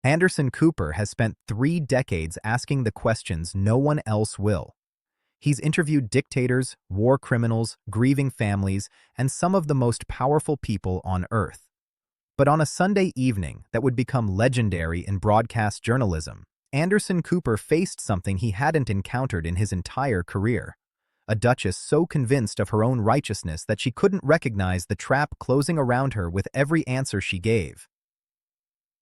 Anderson Cooper has spent 3 decades asking the questions no one else will. He's interviewed dictators, war criminals, grieving families, and some of the most powerful people on Earth. But on a Sunday evening that would become legendary in broadcast journalism, Anderson Cooper faced something he hadn't encountered in his entire career. A duchess so convinced of her own righteousness that she couldn't recognize the trap closing around her with every answer she gave.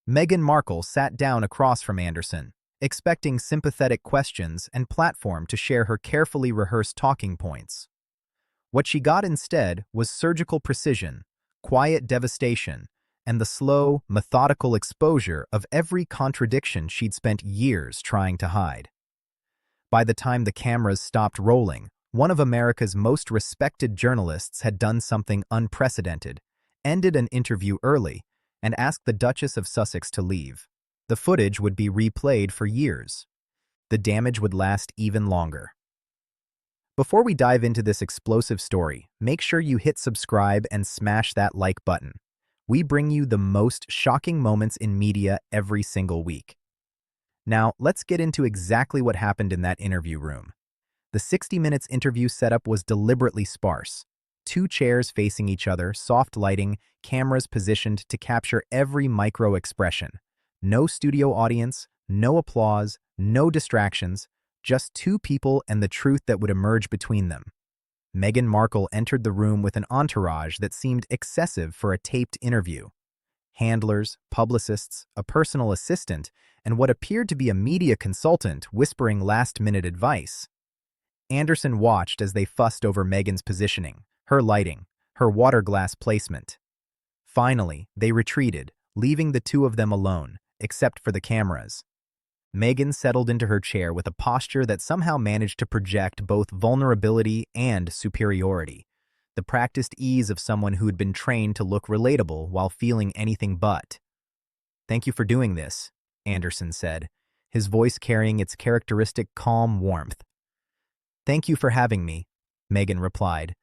Meghan Markle sat down across from Anderson, expecting sympathetic questions and platform to share her carefully rehearsed talking points. What she got instead was surgical precision, quiet devastation, and the slow, methodical exposure of every contradiction she'd spent years trying to hide. By the time the cameras stopped rolling, one of America's most respected journalists had done something unprecedented, ended an interview early, and asked the Duchess of Sussex to leave. The footage would be replayed for years. The damage would last even longer. Before we dive into this explosive story, make sure you hit subscribe and smash that like button. We bring you the most shocking moments in media every single week. Now, let's get into exactly what happened in that interview room. The 60 Minutes interview setup was deliberately sparse. 2 chairs facing each other, soft lighting, cameras positioned to capture every micro-expression. No studio audience, no applause, no distractions, just 2 people and the truth that would emerge between them. Meghan Markle entered the room with an entourage that seemed excessive for a taped interview. Handlers, publicists, a personal assistant, and what appeared to be a media consultant whispering last-minute advice. Anderson watched as they fussed over Meghan's positioning, her lighting, her water glass placement. Finally, they retreated, leaving the 2 of them alone, except for the cameras. Meghan settled into her chair with a posture that somehow managed to project both vulnerability and superiority, the practiced ease of someone who had been trained to look relatable while feeling anything but. "Thank you for doing this," Anderson said, his voice carrying its characteristic calm warmth. "Thank you for having me," Meghan replied,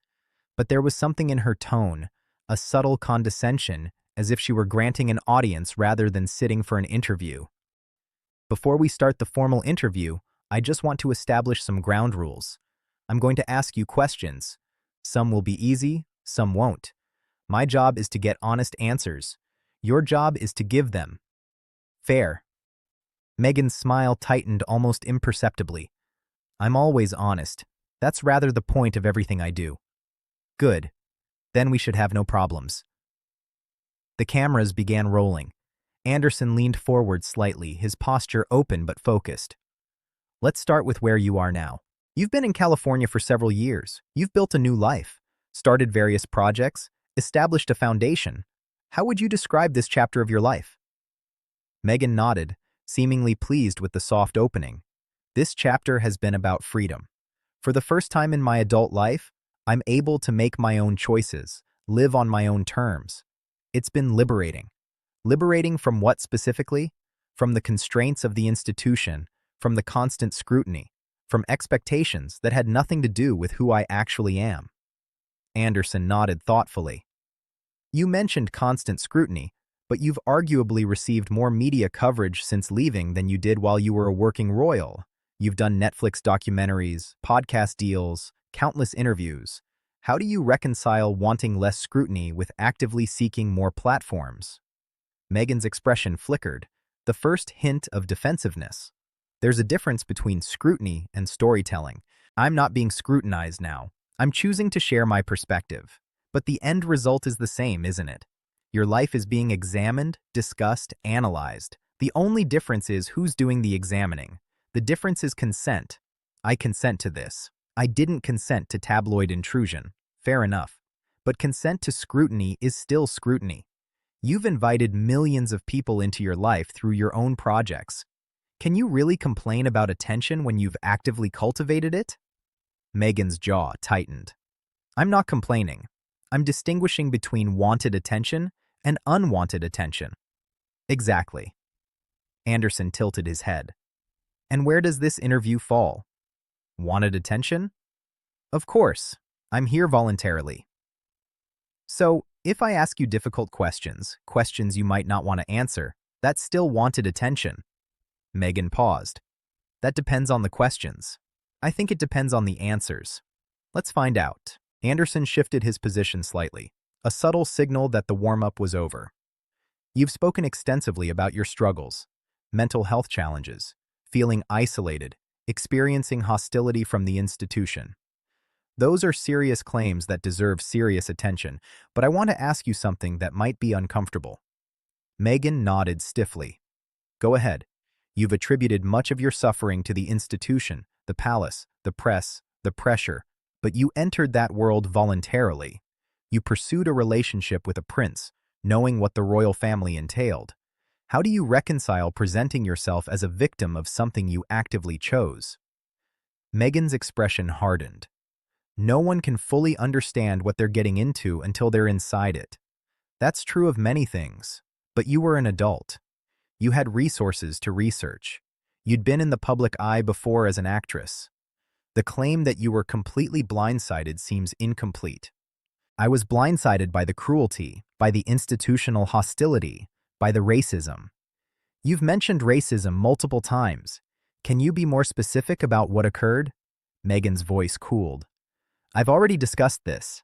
but there was something in her tone, a subtle condescension, as if she were granting an audience rather than sitting for an interview. "Before we start the formal interview, I just want to establish some ground rules. I'm going to ask you questions. Some will be easy, some won't. My job is to get honest answers. Your job is to give them. Fair?" Meghan's smile tightened almost imperceptibly. "I'm always honest. That's rather the point of everything I do." "Good. Then we should have no problems." The cameras began rolling. Anderson leaned forward slightly, his posture open but focused. "Let's start with where you are now. You've been in California for several years. You've built a new life, started various projects, established a foundation. How would you describe this chapter of your life?" Meghan nodded, seemingly pleased with the soft opening. "This chapter has been about freedom. For the first time in my adult life, I'm able to make my own choices, live on my own terms. It's been liberating. Liberating from what specifically? From the constraints of the institution, from the constant scrutiny, from expectations that had nothing to do with who I actually am." Anderson nodded thoughtfully. "You mentioned constant scrutiny, but you've arguably received more media coverage since leaving than you did while you were a working royal. You've done Netflix documentaries, podcast deals, countless interviews. How do you reconcile wanting less scrutiny with actively seeking more platforms?" Meghan's expression flickered, the first hint of defensiveness. "There's a difference between scrutiny and storytelling. I'm not being scrutinized now. I'm choosing to share my perspective. But the end result is the same, isn't it? Your life is being examined, discussed, analyzed. The only difference is who's doing the examining. The difference is consent. I consent to this. I didn't consent to tabloid intrusion. Fair enough. But consent to scrutiny is still scrutiny. You've invited millions of people into your life through your own projects. Can you really complain about attention when you've actively cultivated it?" Meghan's jaw tightened. "I'm not complaining. I'm distinguishing between wanted attention and unwanted attention." "Exactly." Anderson tilted his head. "And where does this interview fall? Wanted attention? Of course. I'm here voluntarily. So, if I ask you difficult questions, questions you might not want to answer, That still wanted attention. Meghan paused. That depends on the questions. I think it depends on the answers. Let's find out. Anderson shifted his position slightly, a subtle signal that the warm-up was over. You've spoken extensively about your struggles, mental health challenges, feeling isolated, experiencing hostility from the institution. Those are serious claims that deserve serious attention, but I want to ask you something that might be uncomfortable. Meghan nodded stiffly. Go ahead. You've attributed much of your suffering to the institution, the palace, the press, the pressure, but you entered that world voluntarily. You pursued a relationship with a prince, knowing what the royal family entailed. How do you reconcile presenting yourself as a victim of something you actively chose? Meghan's expression hardened. No one can fully understand what they're getting into until they're inside it. That's true of many things, but you were an adult. You had resources to research. You'd been in the public eye before as an actress. The claim that you were completely blindsided seems incomplete. I was blindsided by the cruelty, by the institutional hostility, by the racism. You've mentioned racism multiple times. Can you be more specific about what occurred? Meghan's voice cooled. I've already discussed this.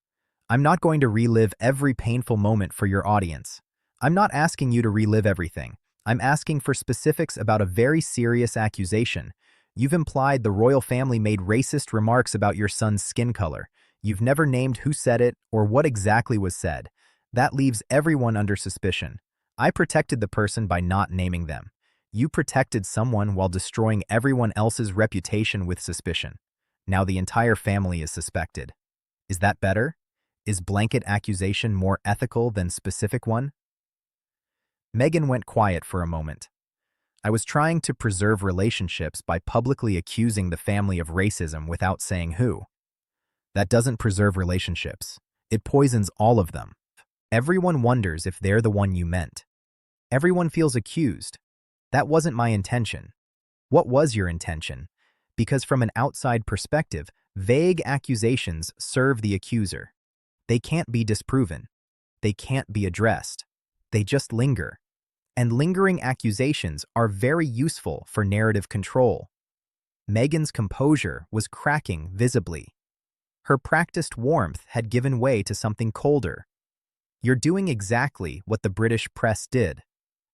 I'm not going to relive every painful moment for your audience. I'm not asking you to relive everything. I'm asking for specifics about a very serious accusation. You've implied the royal family made racist remarks about your son's skin color. You've never named who said it or what exactly was said. That leaves everyone under suspicion. I protected the person by not naming them. You protected someone while destroying everyone else's reputation with suspicion. Now the entire family is suspected. Is that better? Is blanket accusation more ethical than specific one? Meghan went quiet for a moment. I was trying to preserve relationships by publicly accusing the family of racism without saying who. That doesn't preserve relationships. It poisons all of them. Everyone wonders if they're the one you meant. Everyone feels accused. That wasn't my intention. What was your intention? Because from an outside perspective, vague accusations serve the accuser. They can't be disproven. They can't be addressed. They just linger. And lingering accusations are very useful for narrative control. Meghan's composure was cracking visibly. Her practiced warmth had given way to something colder. You're doing exactly what the British press did,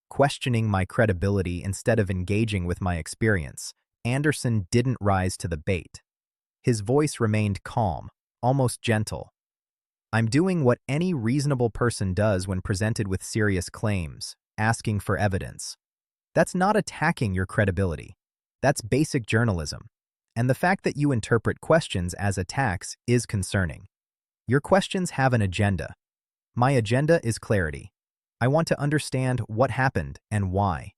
questioning my credibility instead of engaging with my experience. Anderson didn't rise to the bait. His voice remained calm, almost gentle. I'm doing what any reasonable person does when presented with serious claims, asking for evidence. That's not attacking your credibility. That's basic journalism. And the fact that you interpret questions as attacks is concerning. Your questions have an agenda. My agenda is clarity. I want to understand what happened and why.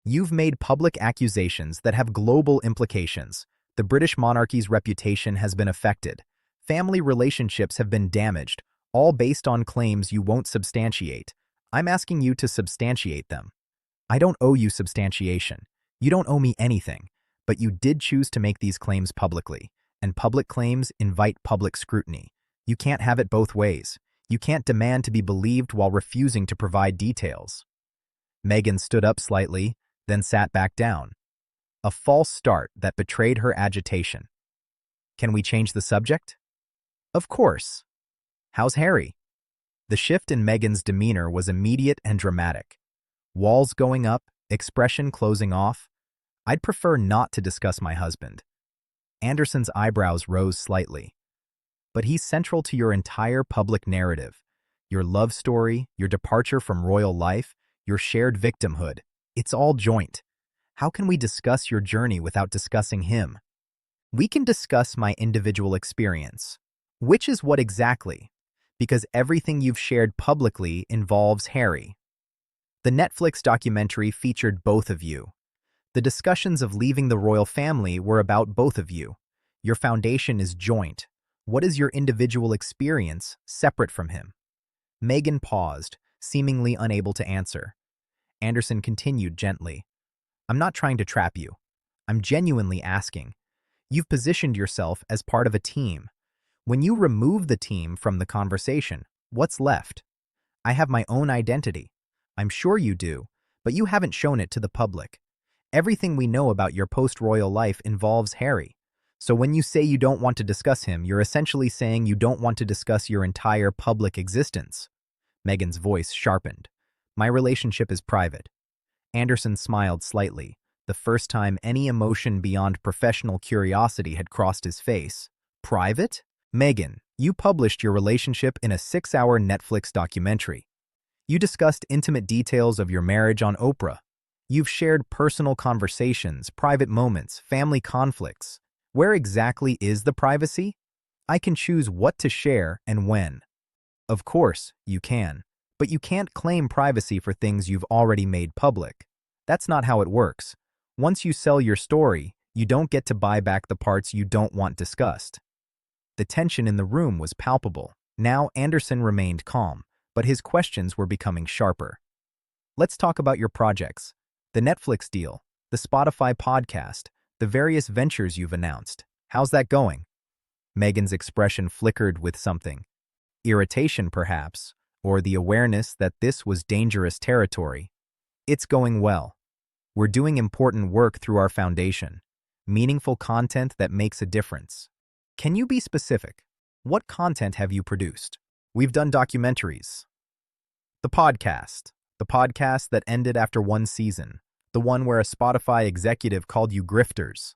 You've made public accusations that have global implications. The British monarchy's reputation has been affected. Family relationships have been damaged, all based on claims you won't substantiate. I'm asking you to substantiate them. I don't owe you substantiation. You don't owe me anything. But you did choose to make these claims publicly, and public claims invite public scrutiny. You can't have it both ways. You can't demand to be believed while refusing to provide details. Meghan stood up slightly, then sat back down. A false start that betrayed her agitation. Can we change the subject? Of course. How's Harry? The shift in Meghan's demeanor was immediate and dramatic. Walls going up, expression closing off. I'd prefer not to discuss my husband. Anderson's eyebrows rose slightly. But he's central to your entire public narrative. Your love story, your departure from royal life, your shared victimhood. It's all joint. How can we discuss your journey without discussing him? We can discuss my individual experience. Which is what exactly? Because everything you've shared publicly involves Harry. The Netflix documentary featured both of you. The discussions of leaving the royal family were about both of you. Your foundation is joint. What is your individual experience separate from him? Meghan paused, seemingly unable to answer. Anderson continued gently. I'm not trying to trap you. I'm genuinely asking. You've positioned yourself as part of a team. When you remove the team from the conversation, what's left? I have my own identity. I'm sure you do, but you haven't shown it to the public. Everything we know about your post-royal life involves Harry. So when you say you don't want to discuss him, you're essentially saying you don't want to discuss your entire public existence. Meghan's voice sharpened. My relationship is private. Anderson smiled slightly, the first time any emotion beyond professional curiosity had crossed his face. Private? Meghan, you published your relationship in a 6-hour Netflix documentary. You discussed intimate details of your marriage on Oprah. You've shared personal conversations, private moments, family conflicts. Where exactly is the privacy? I can choose what to share and when. Of course, you can. But you can't claim privacy for things you've already made public. That's not how it works. Once you sell your story, you don't get to buy back the parts you don't want discussed. The tension in the room was palpable. Now Anderson remained calm, but his questions were becoming sharper. Let's talk about your projects. The Netflix deal, the Spotify podcast, the various ventures you've announced. How's that going? Meghan's expression flickered with something. Irritation, perhaps, or the awareness that this was dangerous territory. It's going well. We're doing important work through our foundation. Meaningful content that makes a difference. Can you be specific? What content have you produced? We've done documentaries. The podcast that ended after one season. The one where a Spotify executive called you grifters.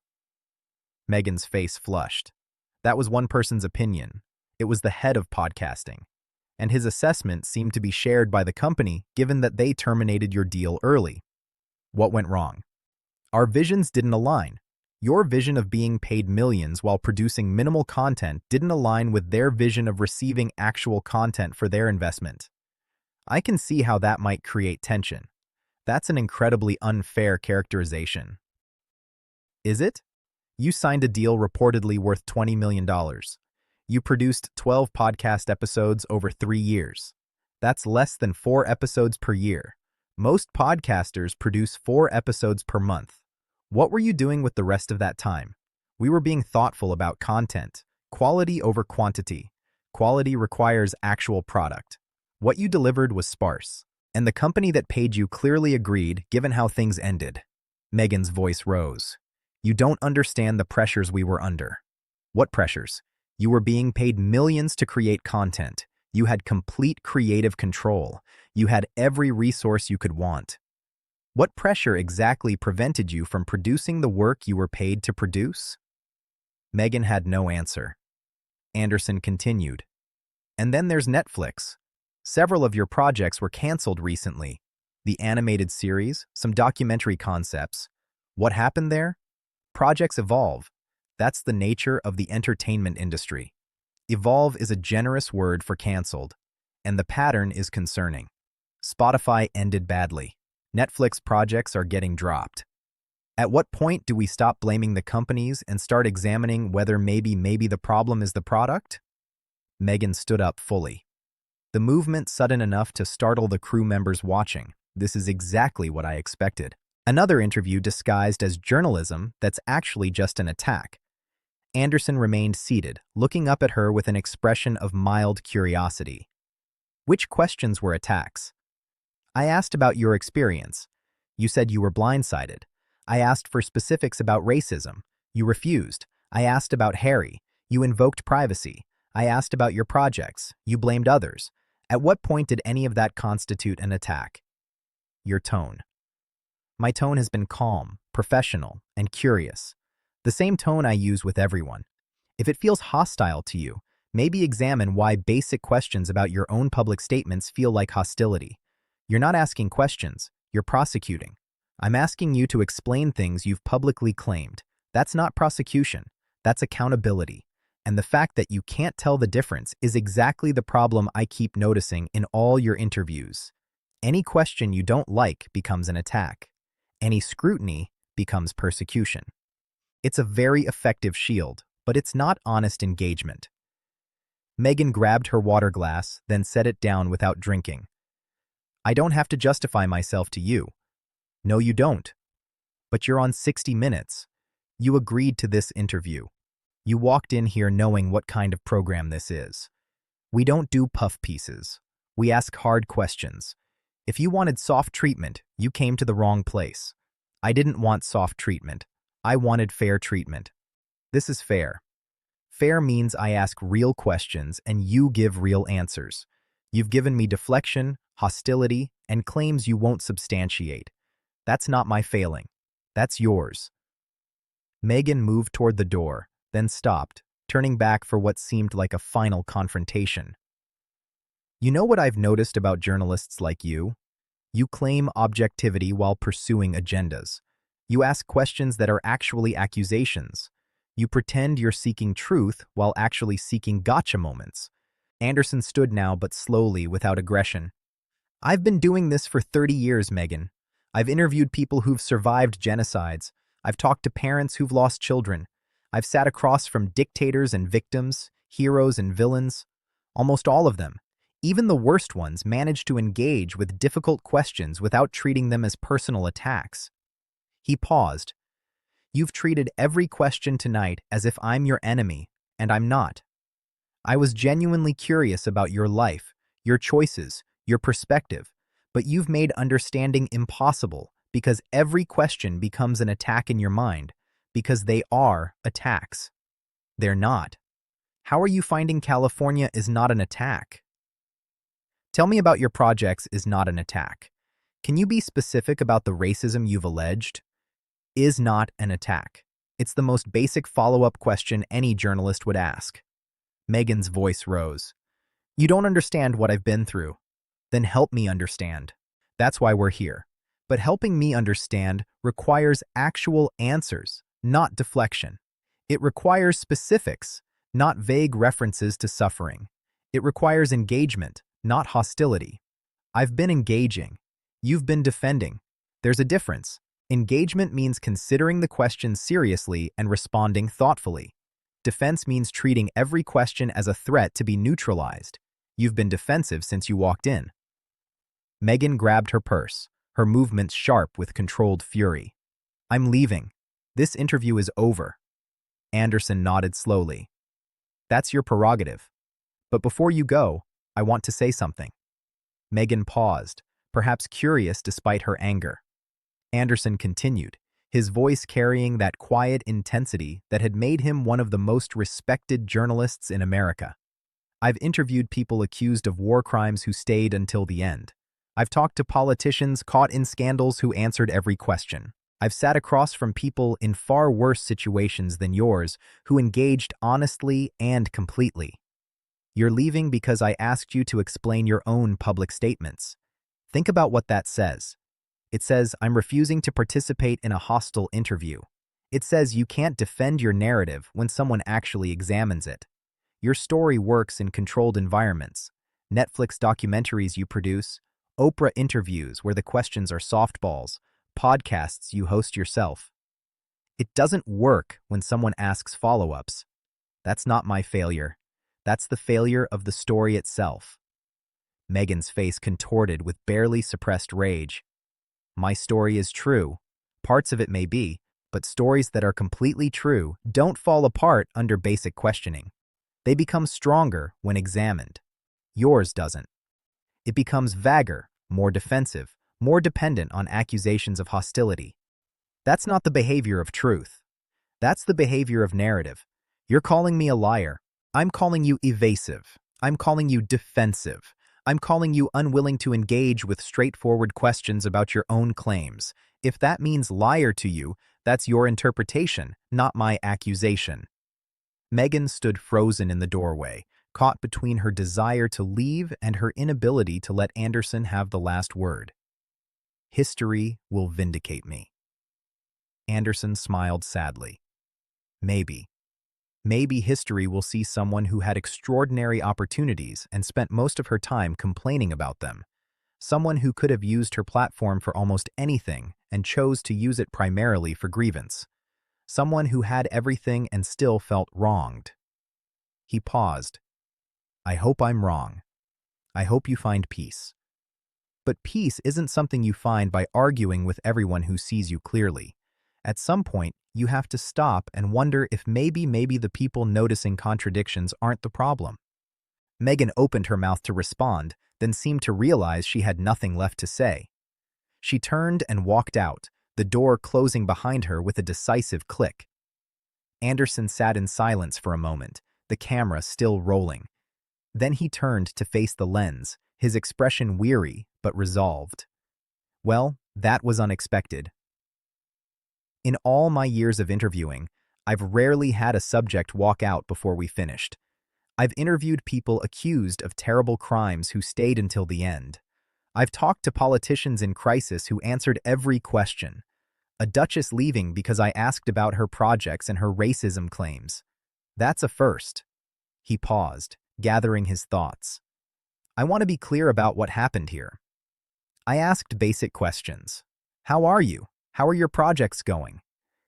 Meghan's face flushed. That was one person's opinion. It was the head of podcasting. And his assessment seemed to be shared by the company given that they terminated your deal early. What went wrong? Our visions didn't align. Your vision of being paid millions while producing minimal content didn't align with their vision of receiving actual content for their investment. I can see how that might create tension. That's an incredibly unfair characterization. Is it? You signed a deal reportedly worth $20 million. You produced 12 podcast episodes over 3 years. That's less than 4 episodes per year. Most podcasters produce 4 episodes per month. What were you doing with the rest of that time? We were being thoughtful about content, quality over quantity. Quality requires actual product. What you delivered was sparse. And the company that paid you clearly agreed, given how things ended. Meghan's voice rose. You don't understand the pressures we were under. What pressures? You were being paid millions to create content. You had complete creative control. You had every resource you could want. What pressure exactly prevented you from producing the work you were paid to produce? Meghan had no answer. Anderson continued. And then there's Netflix. Several of your projects were canceled recently. The animated series, some documentary concepts. What happened there? Projects evolve. That's the nature of the entertainment industry. Evolve is a generous word for canceled, and the pattern is concerning. Spotify ended badly. Netflix projects are getting dropped. At what point do we stop blaming the companies and start examining whether maybe the problem is the product? Meghan stood up fully. The movement sudden enough to startle the crew members watching. This is exactly what I expected. Another interview disguised as journalism that's actually just an attack. Anderson remained seated, looking up at her with an expression of mild curiosity. Which questions were attacks? I asked about your experience. You said you were blindsided. I asked for specifics about racism. You refused. I asked about Harry. You invoked privacy. I asked about your projects. You blamed others. At what point did any of that constitute an attack? Your tone. My tone has been calm, professional, and curious. The same tone I use with everyone. If it feels hostile to you, maybe examine why basic questions about your own public statements feel like hostility. You're not asking questions, you're prosecuting. I'm asking you to explain things you've publicly claimed. That's not prosecution, that's accountability. And the fact that you can't tell the difference is exactly the problem I keep noticing in all your interviews. Any question you don't like becomes an attack. Any scrutiny becomes persecution. It's a very effective shield, but it's not honest engagement. Meghan grabbed her water glass, then set it down without drinking. I don't have to justify myself to you. No, you don't. But you're on 60 Minutes. You agreed to this interview. You walked in here knowing what kind of program this is. We don't do puff pieces. We ask hard questions. If you wanted soft treatment, you came to the wrong place. I didn't want soft treatment. I wanted fair treatment. This is fair. Fair means I ask real questions and you give real answers. You've given me deflection, hostility, and claims you won't substantiate. That's not my failing. That's yours. Meghan moved toward the door, then stopped, turning back for what seemed like a final confrontation. You know what I've noticed about journalists like you? You claim objectivity while pursuing agendas. You ask questions that are actually accusations. You pretend you're seeking truth while actually seeking gotcha moments. Anderson stood now but slowly, without aggression. I've been doing this for 30 years, Meghan. I've interviewed people who've survived genocides. I've talked to parents who've lost children. I've sat across from dictators and victims, heroes and villains. Almost all of them, even the worst ones, manage to engage with difficult questions without treating them as personal attacks. He paused. You've treated every question tonight as if I'm your enemy, and I'm not. I was genuinely curious about your life, your choices, your perspective, but you've made understanding impossible because every question becomes an attack in your mind, because they are attacks. They're not. How are you finding California is not an attack? Tell me about your projects is not an attack. Can you be specific about the racism you've alleged? Is not an attack. It's the most basic follow-up question any journalist would ask. Meghan's voice rose. You don't understand what I've been through. Then help me understand. That's why we're here. But helping me understand requires actual answers, not deflection. It requires specifics, not vague references to suffering. It requires engagement, not hostility. I've been engaging. You've been defending. There's a difference. Engagement means considering the question seriously and responding thoughtfully. Defense means treating every question as a threat to be neutralized. You've been defensive since you walked in. Meghan grabbed her purse, her movements sharp with controlled fury. I'm leaving. This interview is over. Anderson nodded slowly. That's your prerogative. But before you go, I want to say something. Meghan paused, perhaps curious despite her anger. Anderson continued, his voice carrying that quiet intensity that had made him one of the most respected journalists in America. I've interviewed people accused of war crimes who stayed until the end. I've talked to politicians caught in scandals who answered every question. I've sat across from people in far worse situations than yours who engaged honestly and completely. You're leaving because I asked you to explain your own public statements. Think about what that says. It says, I'm refusing to participate in a hostile interview. It says you can't defend your narrative when someone actually examines it. Your story works in controlled environments. Netflix documentaries you produce, Oprah interviews where the questions are softballs, podcasts you host yourself. It doesn't work when someone asks follow-ups. That's not my failure. That's the failure of the story itself. Meghan's face contorted with barely suppressed rage. My story is true. Parts of it may be, but stories that are completely true don't fall apart under basic questioning. They become stronger when examined. Yours doesn't. It becomes vaguer, more defensive, more dependent on accusations of hostility. That's not the behavior of truth. That's the behavior of narrative. You're calling me a liar. I'm calling you evasive. I'm calling you defensive. I'm calling you unwilling to engage with straightforward questions about your own claims. If that means liar to you, that's your interpretation, not my accusation. Meghan stood frozen in the doorway, caught between her desire to leave and her inability to let Anderson have the last word. History will vindicate me. Anderson smiled sadly. Maybe. Maybe history will see someone who had extraordinary opportunities and spent most of her time complaining about them. Someone who could have used her platform for almost anything and chose to use it primarily for grievance. Someone who had everything and still felt wronged. He paused. I hope I'm wrong. I hope you find peace. But peace isn't something you find by arguing with everyone who sees you clearly. At some point, you have to stop and wonder if maybe the people noticing contradictions aren't the problem. Meghan opened her mouth to respond, then seemed to realize she had nothing left to say. She turned and walked out, the door closing behind her with a decisive click. Anderson sat in silence for a moment, the camera still rolling. Then he turned to face the lens, his expression weary but resolved. Well, that was unexpected. In all my years of interviewing, I've rarely had a subject walk out before we finished. I've interviewed people accused of terrible crimes who stayed until the end. I've talked to politicians in crisis who answered every question. A duchess leaving because I asked about her projects and her racism claims. That's a first. He paused, gathering his thoughts. I want to be clear about what happened here. I asked basic questions. How are you? How are your projects going?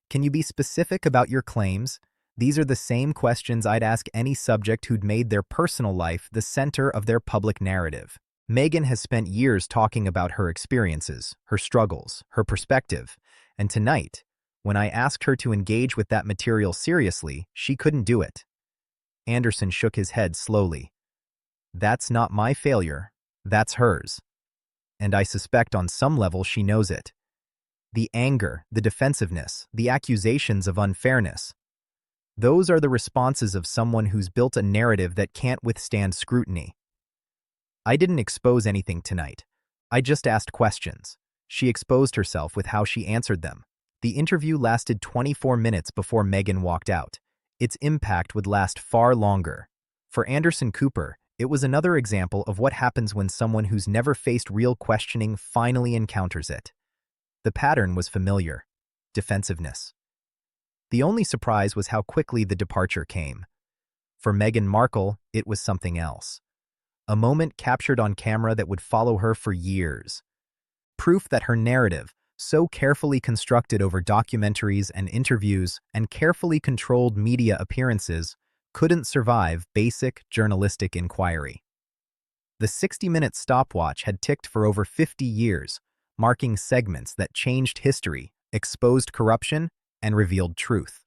Can you be specific about your claims? These are the same questions I'd ask any subject who'd made their personal life the center of their public narrative. Meghan has spent years talking about her experiences, her struggles, her perspective, and tonight, when I asked her to engage with that material seriously, she couldn't do it. Anderson shook his head slowly. That's not my failure, that's hers. And I suspect on some level she knows it. The anger, the defensiveness, the accusations of unfairness. Those are the responses of someone who's built a narrative that can't withstand scrutiny. I didn't expose anything tonight. I just asked questions. She exposed herself with how she answered them. The interview lasted 24 minutes before Meghan walked out. Its impact would last far longer. For Anderson Cooper, it was another example of what happens when someone who's never faced real questioning finally encounters it. The pattern was familiar: defensiveness. The only surprise was how quickly the departure came. For Meghan Markle, it was something else. A moment captured on camera that would follow her for years. Proof that her narrative, so carefully constructed over documentaries and interviews and carefully controlled media appearances, couldn't survive basic journalistic inquiry. The 60-minute stopwatch had ticked for over 50 years, marking segments that changed history, exposed corruption, and revealed truth.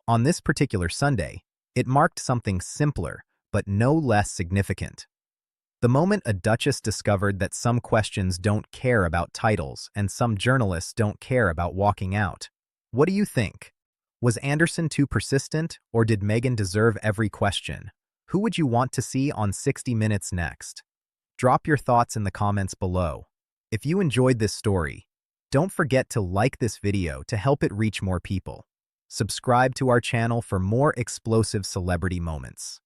On this particular Sunday, it marked something simpler, but no less significant. The moment a duchess discovered that some questions don't care about titles and some journalists don't care about walking out. What do you think? Was Anderson too persistent, or did Meghan deserve every question? Who would you want to see on 60 Minutes next? Drop your thoughts in the comments below. If you enjoyed this story, don't forget to like this video to help it reach more people. Subscribe to our channel for more explosive celebrity moments.